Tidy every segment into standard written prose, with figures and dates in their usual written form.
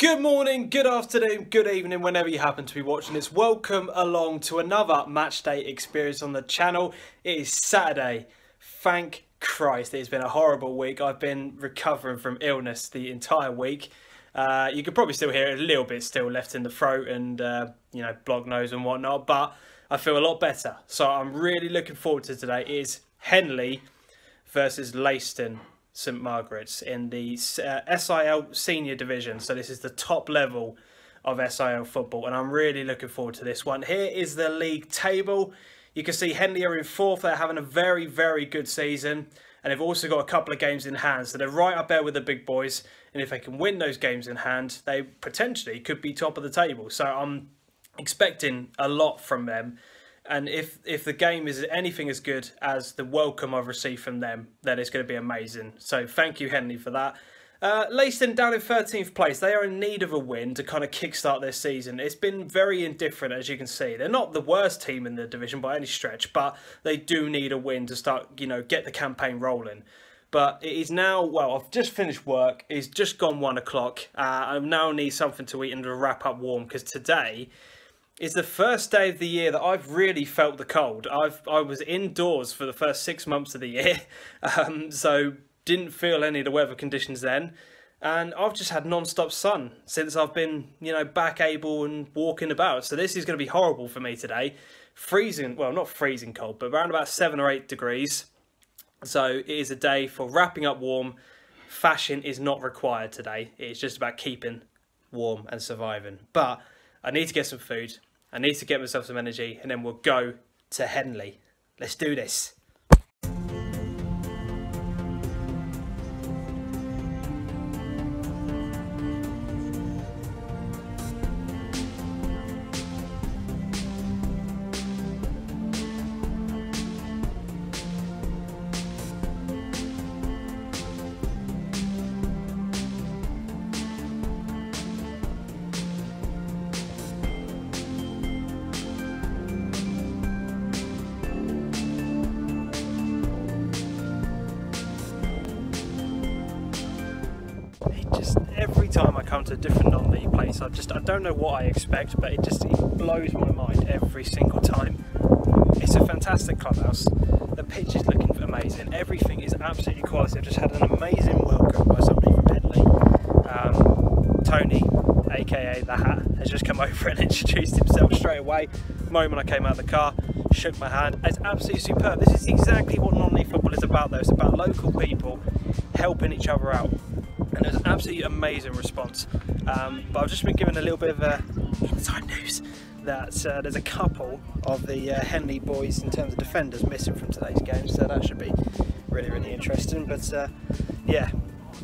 Good morning, good afternoon, good evening, whenever you happen to be watching this. Welcome along to another match day experience on the channel. It is Saturday. Thank Christ, it has been a horrible week. I've been recovering from illness the entire week. You could probably still hear it a little bit still left in the throat and, you know, blocked nose and whatnot, but I feel a lot better. So I'm really looking forward to today. It is Henley versus Leiston St Margaret's in the SIL Senior Division. So this is the top level of SIL football, and I'm really looking forward to this one. Here is the league table. You can see Henley are in fourth. They're having a very, very good season, and they've also got a couple of games in hand. So they're right up there with the big boys, and if they can win those games in hand, they potentially could be top of the table. So I'm expecting a lot from them. And if the game is anything as good as the welcome I've received from them, then it's going to be amazing. So thank you, Henley, for that. Leiston down in 13th place. They are in need of a win to kind of kickstart their season. It's been very indifferent, as you can see. They're not the worst team in the division by any stretch, but they do need a win to start, you know, get the campaign rolling. But it is now, well, I've just finished work. It's just gone 1 o'clock. I now need something to eat and to wrap up warm, because today it's the first day of the year that I've really felt the cold. I was indoors for the first 6 months of the year, so didn't feel any of the weather conditions then. And I've just had non-stop sun since I've been, you know, back able and walking about. So this is going to be horrible for me today. Freezing, well, not freezing cold, but around about 7 or 8 degrees. So it is a day for wrapping up warm. Fashion is not required today. It's just about keeping warm and surviving. But I need to get some food. I need to get myself some energy, and then we'll go to Henley. Let's do this. Every time I come to a different non-league place, I don't know what I expect, but it blows my mind every single time. It's a fantastic clubhouse. The pitch is looking amazing. Everything is absolutely quality. I've just had an amazing welcome by somebody from Henley. Tony, aka The Hat, has just come over and introduced himself straight away. The moment I came out of the car, shook my hand. It's absolutely superb. This is exactly what non-league football is about, though. It's about local people helping each other out. And there's an absolutely amazing response. But I've just been given a little bit of inside news that there's a couple of the Henley boys in terms of defenders missing from today's game, so that should be really, really interesting. But yeah,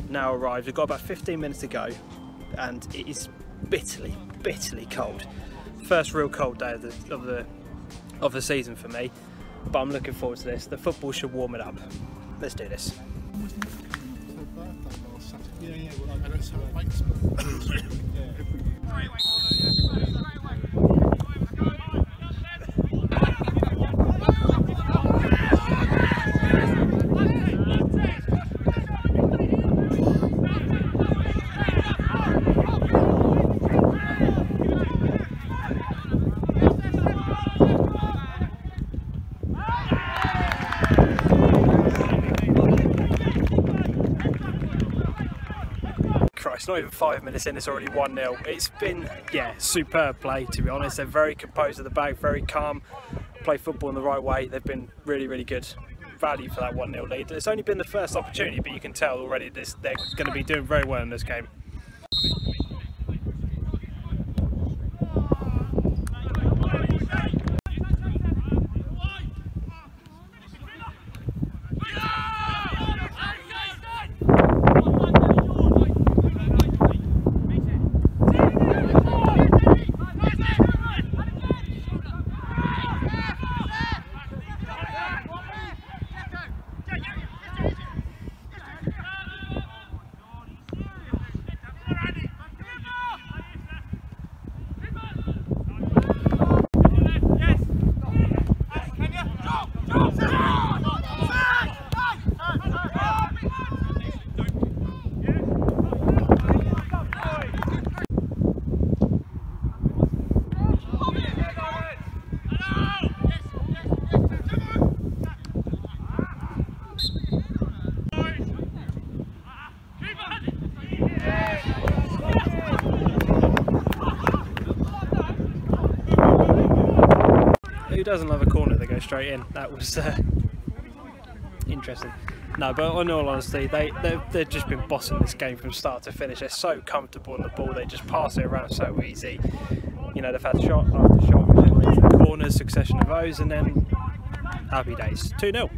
now arrived. We've got about 15 minutes to go, and it is bitterly, bitterly cold. First real cold day of the season for me, but I'm looking forward to this. The football should warm it up. Let's do this. Yeah, well, I don't know. It's not even 5 minutes in, it's already 1-0. It's been, yeah, superb play, to be honest. They're very composed at the back, very calm, play football in the right way. They've been really, really good value for that 1-0 lead. It's only been the first opportunity, but you can tell already they're going to be doing very well in this game. doesn't love a corner that goes straight in. That was interesting. No, but in all honesty, they've just been bossing this game from start to finish. They're so comfortable on the ball, they just pass it around so easy. You know, they've had shot after shot, corners, succession of those, and then happy days. 2-0.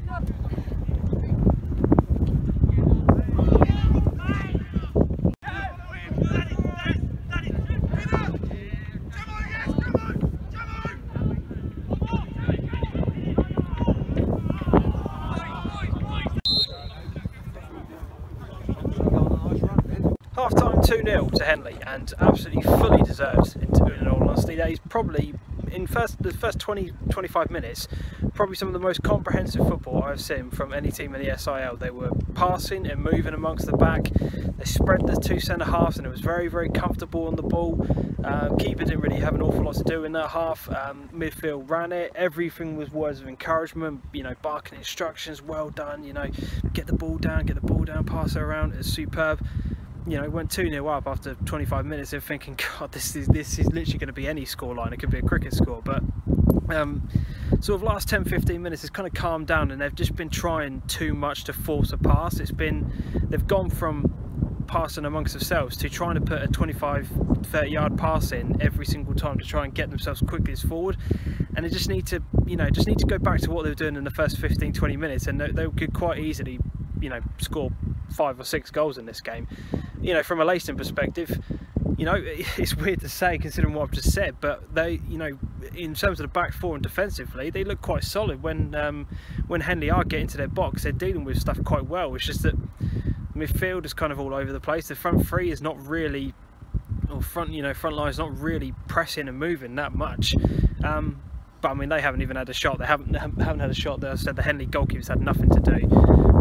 Half-time 2-0 to Henley, and absolutely fully deserved in all honesty. That is probably, in the first 20-25 minutes, probably some of the most comprehensive football I've seen from any team in the SIL. They were passing and moving amongst the back, they spread the two centre halves and it was very, very comfortable on the ball. Keeper didn't really have an awful lot to do in that half. Midfield ran it, everything was words of encouragement, you know, barking instructions, well done, you know, get the ball down, pass it around, it's superb. You know, went 2-0 up after 25 minutes and thinking, God, this is literally going to be any scoreline. It could be a cricket score. But sort of last 10-15 minutes has kind of calmed down, and they've just been trying too much to force a pass. They've gone from passing amongst themselves to trying to put a 25-30 yard pass in every single time to try and get themselves quickly as forward. And they just need to, you know, go back to what they were doing in the first 15-20 minutes, and they could quite easily, you know, score 5 or 6 goals in this game. You know, from a Leiston perspective, you know, it's weird to say considering what I've just said, but they, you know, in terms of the back four and defensively, they look quite solid. When Henley are getting to their box, they're dealing with stuff quite well. It's just that midfield is kind of all over the place. The front three is not really, or front line is not really pressing and moving that much. But I mean, they haven't even had a shot. They haven't had a shot. As I said, the Henley goalkeepers had nothing to do.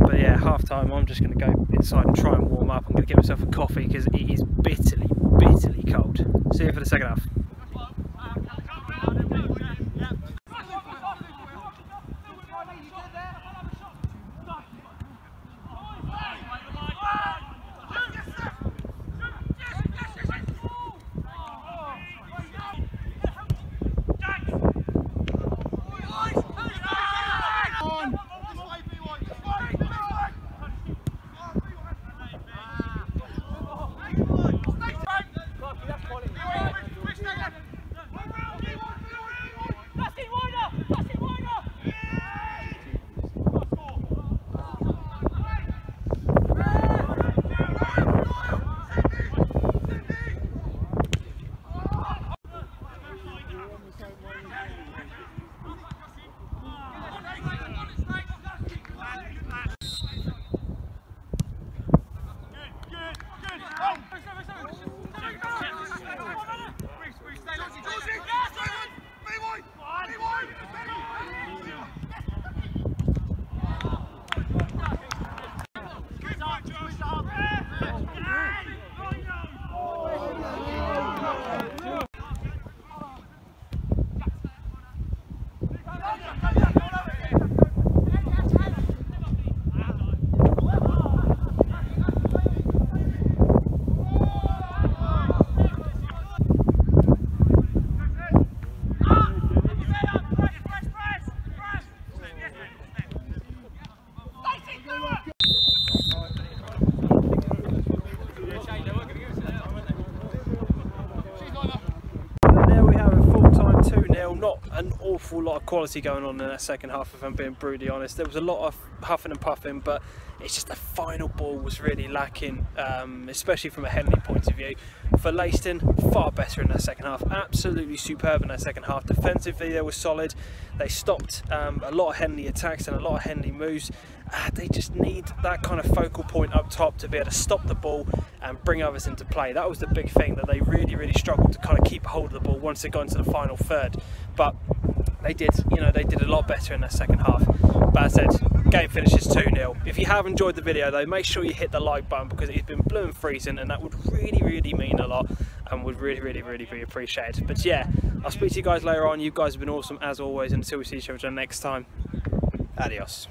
But yeah, half time, I'm just going to go inside and try and warm up. I'm going to get myself a coffee because it is bitterly, bitterly cold. See you for the second half. Not an awful lot of quality going on in that second half, if I'm being brutally honest. There was a lot of huffing and puffing, but it's just the final ball was really lacking, especially from a Henley point of view. For Leiston, far better in that second half, absolutely superb in that second half. Defensively they were solid, they stopped a lot of Henley attacks and a lot of Henley moves. They just need that kind of focal point up top to be able to stop the ball and bring others into play. That was the big thing, that they really struggled to kind of keep hold of the ball once they got into the final third. But they did, you know, they did a lot better in that second half. But as I said, game finishes 2-0. If you have enjoyed the video though, make sure you hit the like button, because it's been blue and freezing, and that would really mean a lot and would really be appreciated. But yeah, I'll speak to you guys later on. You guys have been awesome as always, and until we see each other next time, adios.